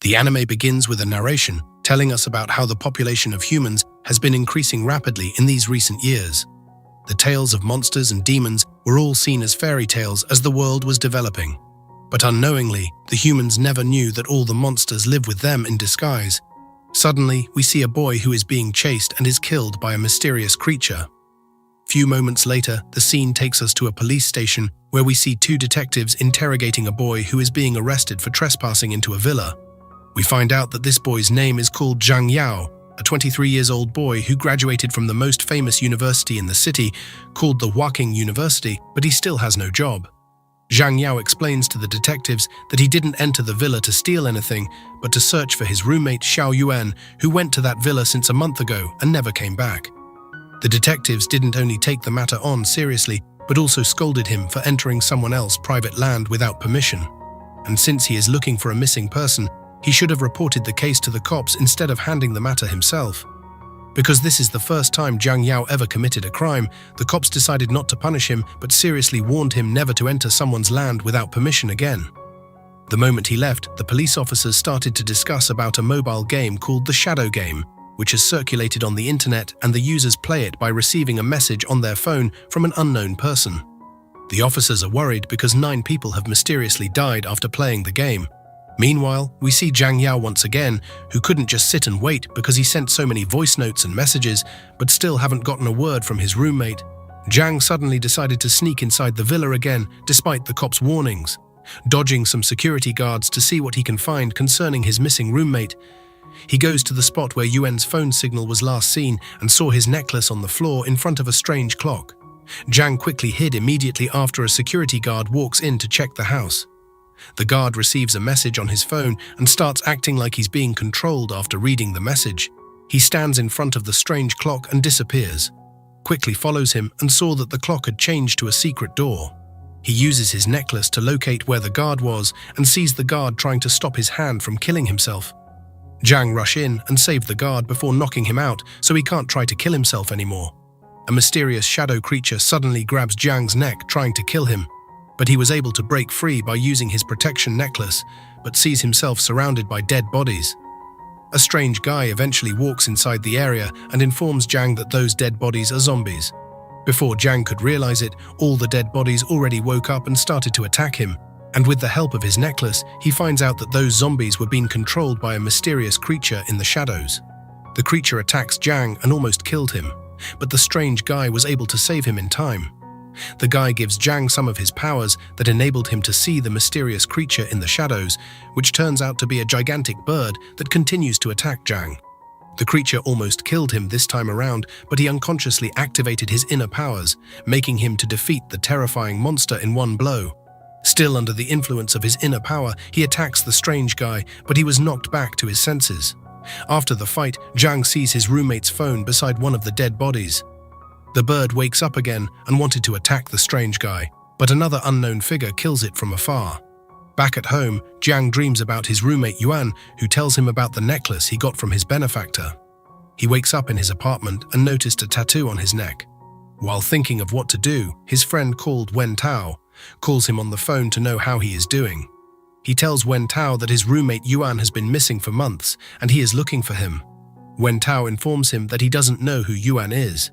The anime begins with a narration telling us about how the population of humans has been increasing rapidly in these recent years. The tales of monsters and demons were all seen as fairy tales as the world was developing. But unknowingly, the humans never knew that all the monsters live with them in disguise. Suddenly, we see a boy who is being chased and is killed by a mysterious creature. Few moments later, the scene takes us to a police station where we see two detectives interrogating a boy who is being arrested for trespassing into a villa. We find out that this boy's name is called Zhang Yao, a 23-year-old boy who graduated from the most famous university in the city, called the Waking University, but he still has no job. Zhang Yao explains to the detectives that he didn't enter the villa to steal anything, but to search for his roommate Xiao Yuan, who went to that villa since a month ago and never came back. The detectives didn't only take the matter on seriously, but also scolded him for entering someone else's private land without permission. And since he is looking for a missing person, he should have reported the case to the cops instead of handling the matter himself. Because this is the first time Zhang Yao ever committed a crime, the cops decided not to punish him but seriously warned him never to enter someone's land without permission again. The moment he left, the police officers started to discuss about a mobile game called the Shadow Game, which is circulated on the internet, and the users play it by receiving a message on their phone from an unknown person. The officers are worried because 9 people have mysteriously died after playing the game. Meanwhile, we see Zhang Yao once again, who couldn't just sit and wait because he sent so many voice notes and messages, but still haven't gotten a word from his roommate. Zhang suddenly decided to sneak inside the villa again, despite the cops' warnings, dodging some security guards to see what he can find concerning his missing roommate. He goes to the spot where Yuan's phone signal was last seen and saw his necklace on the floor in front of a strange clock. Zhang quickly hid immediately after a security guard walks in to check the house. The guard receives a message on his phone and starts acting like he's being controlled after reading the message. He stands in front of the strange clock and disappears. Quickly follows him and saw that the clock had changed to a secret door. He uses his necklace to locate where the guard was and sees the guard trying to stop his hand from killing himself. Zhang rush in and save the guard before knocking him out so he can't try to kill himself anymore. A mysterious shadow creature suddenly grabs Zhang's neck trying to kill him, but he was able to break free by using his protection necklace, but sees himself surrounded by dead bodies. A strange guy eventually walks inside the area and informs Zhang that those dead bodies are zombies. Before Zhang could realize it, all the dead bodies already woke up and started to attack him, and with the help of his necklace, he finds out that those zombies were being controlled by a mysterious creature in the shadows. The creature attacks Zhang and almost killed him, but the strange guy was able to save him in time. The guy gives Zhang some of his powers that enabled him to see the mysterious creature in the shadows, which turns out to be a gigantic bird that continues to attack Zhang. The creature almost killed him this time around, but he unconsciously activated his inner powers, making him to defeat the terrifying monster in one blow. Still under the influence of his inner power, he attacks the strange guy, but he was knocked back to his senses. After the fight, Zhang sees his roommate's phone beside one of the dead bodies. The bird wakes up again and wanted to attack the strange guy, but another unknown figure kills it from afar. Back at home, Zhang dreams about his roommate Yuan, who tells him about the necklace he got from his benefactor. He wakes up in his apartment and noticed a tattoo on his neck. While thinking of what to do, his friend called Wen Tao calls him on the phone to know how he is doing. He tells Wen Tao that his roommate Yuan has been missing for months and he is looking for him. Wen Tao informs him that he doesn't know who Yuan is,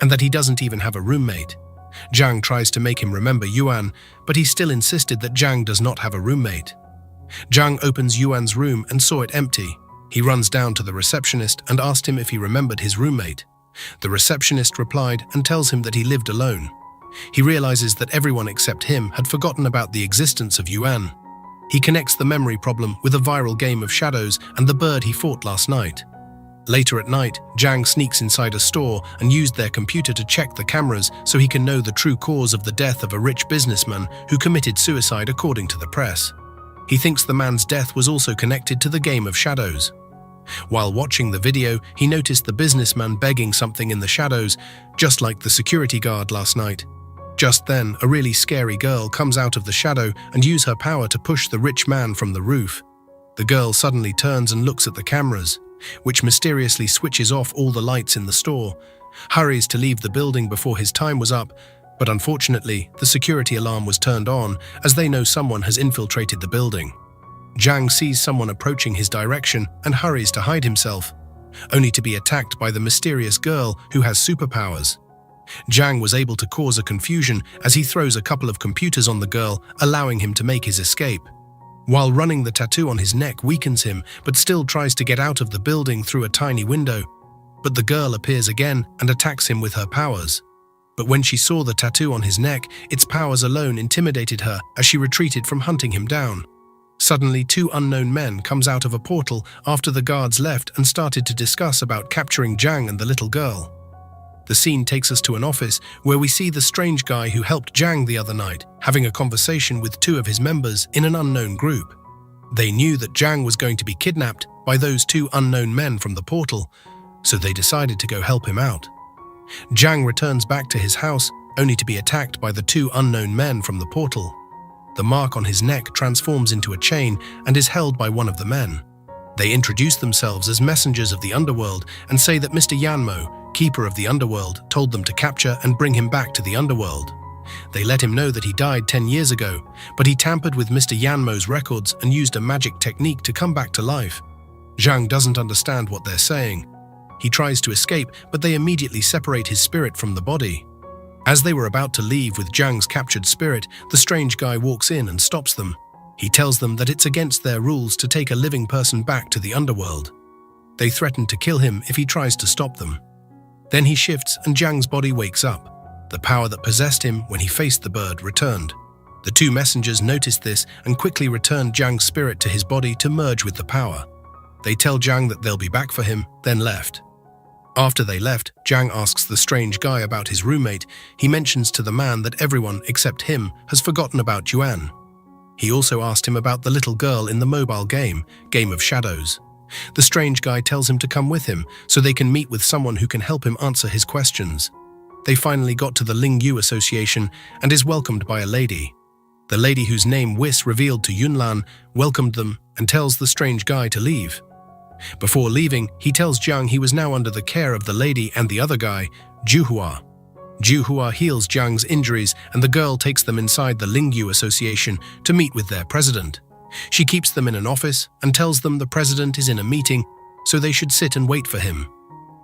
and that he doesn't even have a roommate. Zhang tries to make him remember Yuan, but he still insisted that Zhang does not have a roommate. Zhang opens Yuan's room and saw it empty. He runs down to the receptionist and asked him if he remembered his roommate. The receptionist replied and tells him that he lived alone. He realizes that everyone except him had forgotten about the existence of Yuan. He connects the memory problem with a viral game of shadows and the bird he fought last night. Later at night, Zhang sneaks inside a store and used their computer to check the cameras so he can know the true cause of the death of a rich businessman who committed suicide according to the press. He thinks the man's death was also connected to the game of shadows. While watching the video, he noticed the businessman begging something in the shadows, just like the security guard last night. Just then, a really scary girl comes out of the shadow and uses her power to push the rich man from the roof. The girl suddenly turns and looks at the cameras, which mysteriously switches off all the lights in the store, hurries to leave the building before his time was up, but unfortunately, the security alarm was turned on as they know someone has infiltrated the building. Zhang sees someone approaching his direction and hurries to hide himself, only to be attacked by the mysterious girl who has superpowers. Zhang was able to cause a confusion as he throws a couple of computers on the girl, allowing him to make his escape. While running, the tattoo on his neck weakens him, but still tries to get out of the building through a tiny window. But the girl appears again and attacks him with her powers. But when she saw the tattoo on his neck, its powers alone intimidated her as she retreated from hunting him down. Suddenly, two unknown men comes out of a portal after the guards left and started to discuss about capturing Zhang and the little girl. The scene takes us to an office where we see the strange guy who helped Zhang the other night having a conversation with two of his members in an unknown group. They knew that Zhang was going to be kidnapped by those two unknown men from the portal, so they decided to go help him out. Zhang returns back to his house only to be attacked by the two unknown men from the portal. The mark on his neck transforms into a chain and is held by one of the men. They introduce themselves as messengers of the underworld and say that Mr. Yanmo, keeper of the underworld, told them to capture and bring him back to the underworld. They let him know that he died 10 years ago, but he tampered with Mr. Yanmo's records and used a magic technique to come back to life. Zhang doesn't understand what they're saying. He tries to escape, but they immediately separate his spirit from the body. As they were about to leave with Zhang's captured spirit, the strange guy walks in and stops them. He tells them that it's against their rules to take a living person back to the underworld. They threaten to kill him if he tries to stop them. Then he shifts and Zhang's body wakes up. The power that possessed him when he faced the bird returned. The two messengers noticed this and quickly returned Zhang's spirit to his body to merge with the power. They tell Zhang that they'll be back for him, then left. After they left, Zhang asks the strange guy about his roommate. He mentions to the man that everyone except him has forgotten about Yuan. He also asked him about the little girl in the mobile game of Shadows. The strange guy tells him to come with him so they can meet with someone who can help him answer his questions. They finally got to the Lingyu Association and is welcomed by a lady. The lady, whose name Whis revealed to Yunlan, welcomed them and tells the strange guy to leave. Before leaving, he tells Zhang he was now under the care of the lady and the other guy, Juhua. Juhua heals Zhang's injuries and the girl takes them inside the Lingyu Association to meet with their president. She keeps them in an office and tells them the president is in a meeting, so they should sit and wait for him.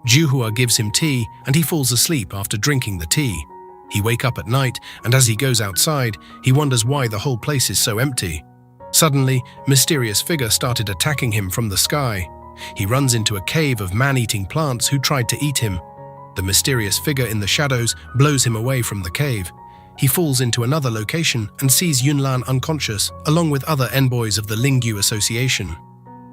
Juhua gives him tea and he falls asleep after drinking the tea. He wakes up at night and as he goes outside, he wonders why the whole place is so empty. Suddenly, mysterious figure started attacking him from the sky. He runs into a cave of man-eating plants who tried to eat him. The mysterious figure in the shadows blows him away from the cave. He falls into another location and sees Yunlan unconscious, along with other envoys of the Lingyu Association.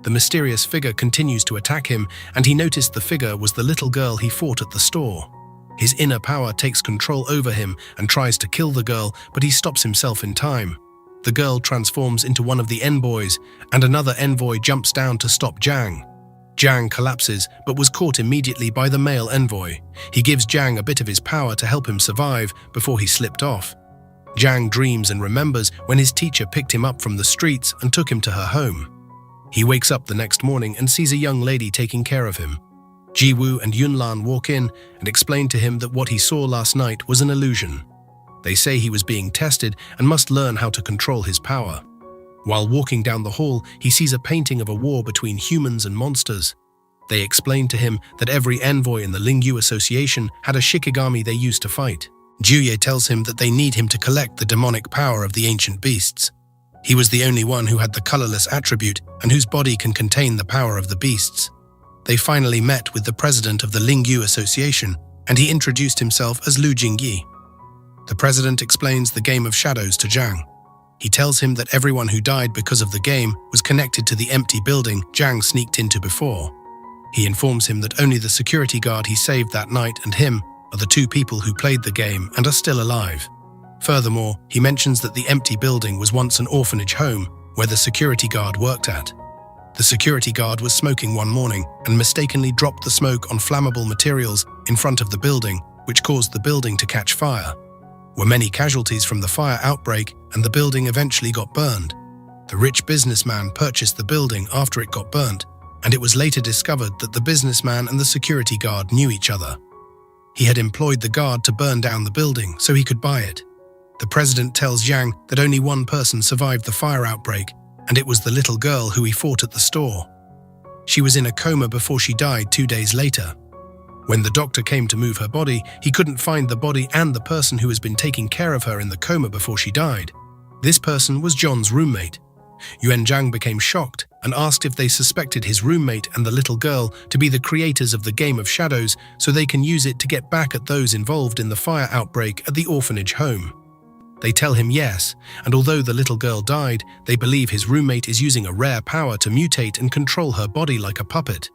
The mysterious figure continues to attack him, and he noticed the figure was the little girl he fought at the store. His inner power takes control over him and tries to kill the girl, but he stops himself in time. The girl transforms into one of the envoys, and another envoy jumps down to stop Zhang. Zhang collapses, but was caught immediately by the male envoy. He gives Zhang a bit of his power to help him survive before he slipped off. Zhang dreams and remembers when his teacher picked him up from the streets and took him to her home. He wakes up the next morning and sees a young lady taking care of him. Jiwoo and Yunlan walk in and explain to him that what he saw last night was an illusion. They say he was being tested and must learn how to control his power. While walking down the hall, he sees a painting of a war between humans and monsters. They explain to him that every envoy in the Lingyu Association had a shikigami they used to fight. Juye tells him that they need him to collect the demonic power of the ancient beasts. He was the only one who had the colorless attribute and whose body can contain the power of the beasts. They finally met with the president of the Lingyu Association, and he introduced himself as Lu Jingyi. The president explains the game of shadows to Zhang. He tells him that everyone who died because of the game was connected to the empty building Zhang sneaked into before. He informs him that only the security guard he saved that night and him are the two people who played the game and are still alive. Furthermore, he mentions that the empty building was once an orphanage home where the security guard worked at. The security guard was smoking one morning and mistakenly dropped the smoke on flammable materials in front of the building, which caused the building to catch fire. Were many casualties from the fire outbreak, and the building eventually got burned. The rich businessman purchased the building after it got burnt, and it was later discovered that the businessman and the security guard knew each other. He had employed the guard to burn down the building so he could buy it. The president tells Zhang that only one person survived the fire outbreak, and it was the little girl who he fought at the store. She was in a coma before she died 2 days later. When the doctor came to move her body, he couldn't find the body and the person who has been taking care of her in the coma before she died. This person was John's roommate. Yuan Zhang became shocked and asked if they suspected his roommate and the little girl to be the creators of the Game of Shadows so they can use it to get back at those involved in the fire outbreak at the orphanage home. They tell him yes, and although the little girl died, they believe his roommate is using a rare power to mutate and control her body like a puppet.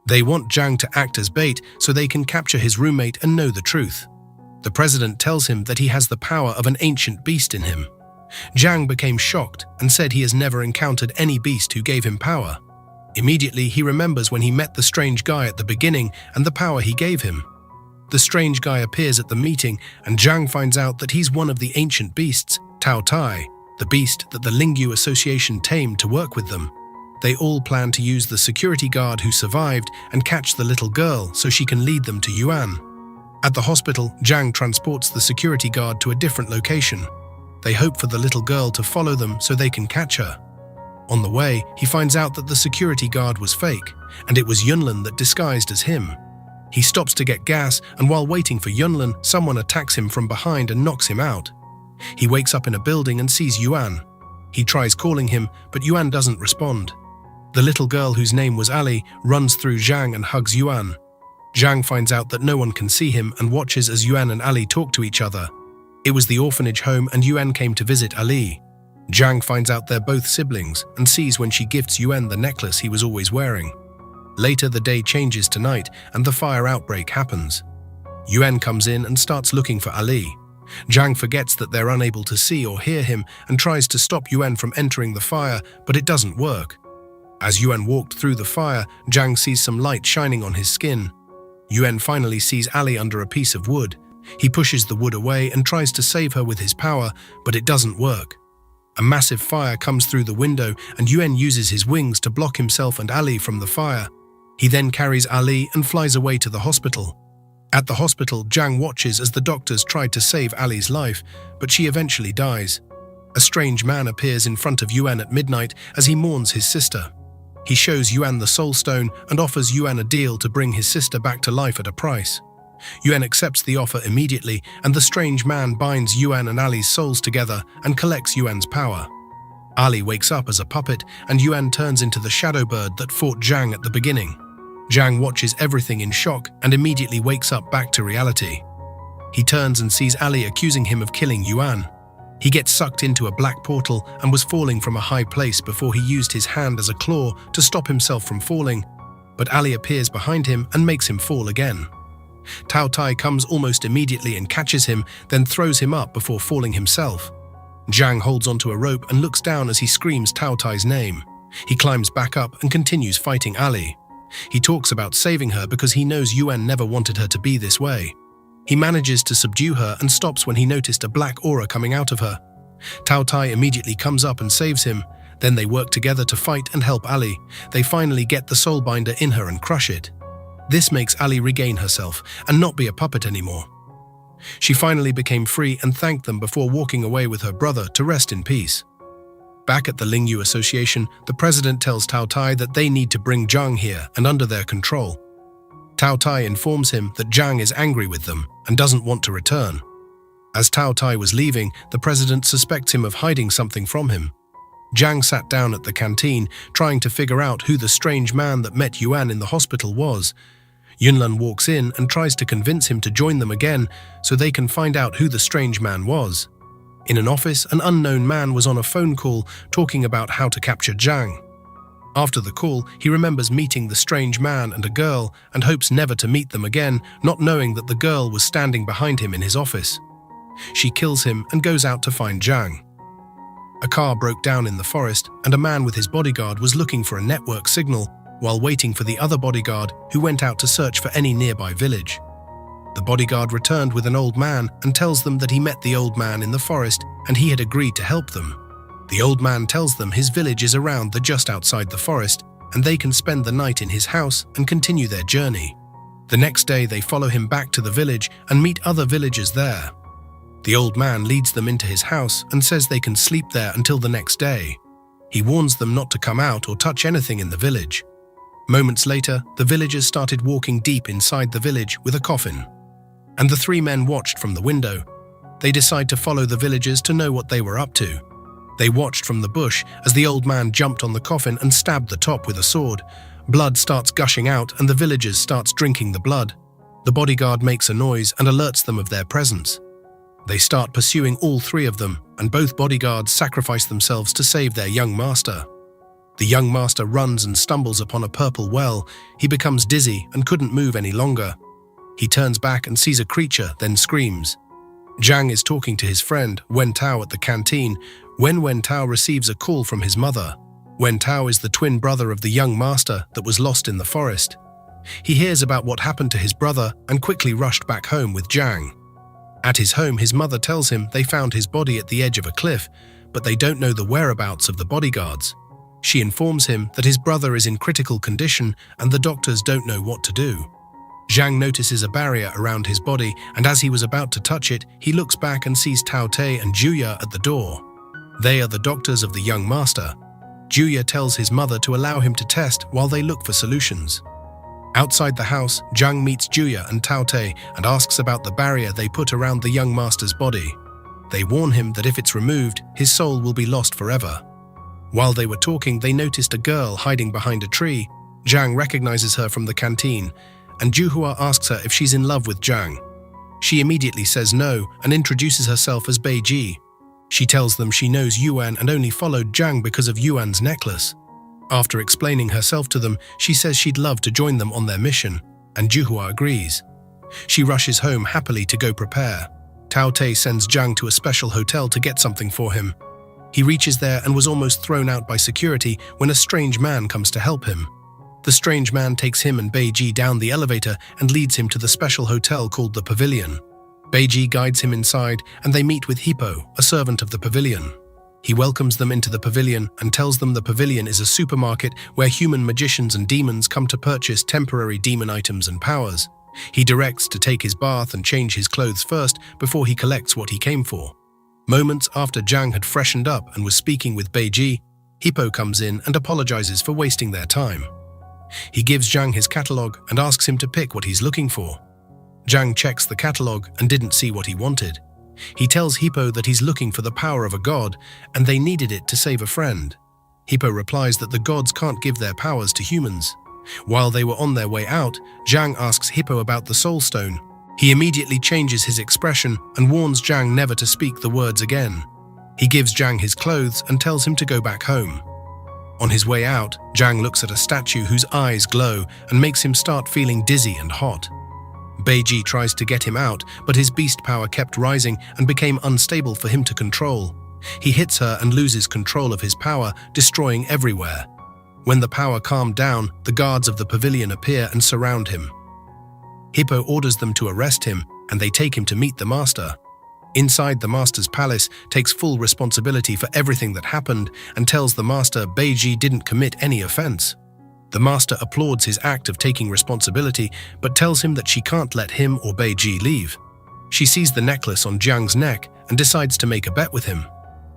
They want Zhang to act as bait so they can capture his roommate and know the truth. The president tells him that he has the power of an ancient beast in him. Zhang became shocked and said he has never encountered any beast who gave him power. Immediately, he remembers when he met the strange guy at the beginning and the power he gave him. The strange guy appears at the meeting, and Zhang finds out that he's one of the ancient beasts, Tao Tai, the beast that the Lingyu Association tamed to work with them. They all plan to use the security guard who survived and catch the little girl so she can lead them to Yuan. At the hospital, Zhang transports the security guard to a different location. They hope for the little girl to follow them so they can catch her. On the way, he finds out that the security guard was fake, and it was Yunlin that disguised as him. He stops to get gas, and while waiting for Yunlin, someone attacks him from behind and knocks him out. He wakes up in a building and sees Yuan. He tries calling him, but Yuan doesn't respond. The little girl, whose name was Ali, runs through Zhang and hugs Yuan. Zhang finds out that no one can see him and watches as Yuan and Ali talk to each other. It was the orphanage home, and Yuan came to visit Ali. Zhang finds out they're both siblings and sees when she gifts Yuan the necklace he was always wearing. Later, the day changes to night and the fire outbreak happens. Yuan comes in and starts looking for Ali. Zhang forgets that they're unable to see or hear him and tries to stop Yuan from entering the fire, but it doesn't work. As Yuan walked through the fire, Zhang sees some light shining on his skin. Yuan finally sees Ali under a piece of wood. He pushes the wood away and tries to save her with his power, but it doesn't work. A massive fire comes through the window, and Yuan uses his wings to block himself and Ali from the fire. He then carries Ali and flies away to the hospital. At the hospital, Zhang watches as the doctors try to save Ali's life, but she eventually dies. A strange man appears in front of Yuan at midnight as he mourns his sister. He shows Yuan the Soul Stone and offers Yuan a deal to bring his sister back to life at a price. Yuan accepts the offer immediately, and the strange man binds Yuan and Ali's souls together and collects Yuan's power. Ali wakes up as a puppet, and Yuan turns into the shadow bird that fought Zhang at the beginning. Zhang watches everything in shock and immediately wakes up back to reality. He turns and sees Ali accusing him of killing Yuan. He gets sucked into a black portal and was falling from a high place before he used his hand as a claw to stop himself from falling, but Ali appears behind him and makes him fall again. Tao Tai comes almost immediately and catches him, then throws him up before falling himself. Zhang holds onto a rope and looks down as he screams Tao Tai's name. He climbs back up and continues fighting Ali. He talks about saving her because he knows Yuan never wanted her to be this way. He manages to subdue her and stops when he noticed a black aura coming out of her. Tao Tai immediately comes up and saves him. Then they work together to fight and help Ali. They finally get the soul binder in her and crush it. This makes Ali regain herself and not be a puppet anymore. She finally became free and thanked them before walking away with her brother to rest in peace. Back at the Lingyu Association, the president tells Tao Tai that they need to bring Zhang here and under their control. Tao Tai informs him that Zhang is angry with them and doesn't want to return. As Tao Tai was leaving, the president suspects him of hiding something from him. Zhang sat down at the canteen, trying to figure out who the strange man that met Yuan in the hospital was. Yunlin walks in and tries to convince him to join them again so they can find out who the strange man was. In an office, an unknown man was on a phone call talking about how to capture Zhang. After the call, he remembers meeting the strange man and a girl and hopes never to meet them again, not knowing that the girl was standing behind him in his office. She kills him and goes out to find Zhang. A car broke down in the forest, and a man with his bodyguard was looking for a network signal while waiting for the other bodyguard who went out to search for any nearby village. The bodyguard returned with an old man and tells them that he met the old man in the forest and he had agreed to help them. The old man tells them his village is around just outside the forest and they can spend the night in his house and continue their journey. The next day they follow him back to the village and meet other villagers there. The old man leads them into his house and says they can sleep there until the next day. He warns them not to come out or touch anything in the village. Moments later, the villagers started walking deep inside the village with a coffin. And the three men watched from the window. They decide to follow the villagers to know what they were up to. They watched from the bush as the old man jumped on the coffin and stabbed the top with a sword. Blood starts gushing out and the villagers starts drinking the blood. The bodyguard makes a noise and alerts them of their presence. They start pursuing all three of them, and both bodyguards sacrifice themselves to save their young master. The young master runs and stumbles upon a purple well. He becomes dizzy and couldn't move any longer. He turns back and sees a creature, then screams. Zhang is talking to his friend, Wen Tao, at the canteen when Wen Tao receives a call from his mother. Wen Tao is the twin brother of the young master that was lost in the forest. He hears about what happened to his brother and quickly rushed back home with Zhang. At his home, his mother tells him they found his body at the edge of a cliff, but they don't know the whereabouts of the bodyguards. She informs him that his brother is in critical condition and the doctors don't know what to do. Zhang notices a barrier around his body, and as he was about to touch it, he looks back and sees Tao Te and Juya at the door. They are the doctors of the young master. Juya tells his mother to allow him to test while they look for solutions. Outside the house, Zhang meets Juya and Tao Te and asks about the barrier they put around the young master's body. They warn him that if it's removed, his soul will be lost forever. While they were talking, they noticed a girl hiding behind a tree. Zhang recognizes her from the canteen, and Juhua asks her if she's in love with Zhang. She immediately says no and introduces herself as Beiji. She tells them she knows Yuan and only followed Zhang because of Yuan's necklace. After explaining herself to them, she says she'd love to join them on their mission, and Juhua agrees. She rushes home happily to go prepare. Tao Te sends Zhang to a special hotel to get something for him. He reaches there and was almost thrown out by security when a strange man comes to help him. The strange man takes him and Beiji down the elevator and leads him to the special hotel called the Pavilion. Beiji guides him inside and they meet with Hippo, a servant of the pavilion. He welcomes them into the pavilion and tells them the pavilion is a supermarket where human magicians and demons come to purchase temporary demon items and powers. He directs to take his bath and change his clothes first before he collects what he came for. Moments after Zhang had freshened up and was speaking with Beiji, Hippo comes in and apologizes for wasting their time. He gives Zhang his catalogue and asks him to pick what he's looking for. Zhang checks the catalogue and didn't see what he wanted. He tells Hippo that he's looking for the power of a god and they needed it to save a friend. Hippo replies that the gods can't give their powers to humans. While they were on their way out, Zhang asks Hippo about the soul stone. He immediately changes his expression and warns Zhang never to speak the words again. He gives Zhang his clothes and tells him to go back home. On his way out, Zhang looks at a statue whose eyes glow and makes him start feeling dizzy and hot. Beiji tries to get him out, but his beast power kept rising and became unstable for him to control. He hits her and loses control of his power, destroying everywhere. When the power calmed down, the guards of the pavilion appear and surround him. Hippo orders them to arrest him, and they take him to meet the master. Inside the master's palace, takes full responsibility for everything that happened and tells the master Beiji didn't commit any offense. The master applauds his act of taking responsibility, but tells him that she can't let him or Beiji leave. She sees the necklace on Zhang's neck and decides to make a bet with him.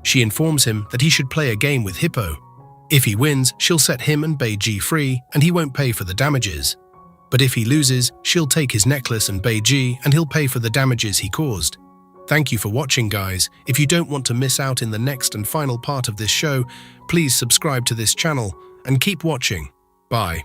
She informs him that he should play a game with Hippo. If he wins, she'll set him and Beiji free and he won't pay for the damages. But if he loses, she'll take his necklace and Beiji and he'll pay for the damages he caused. Thank you for watching, guys. If you don't want to miss out in the next and final part of this show, please subscribe to this channel and keep watching. Bye.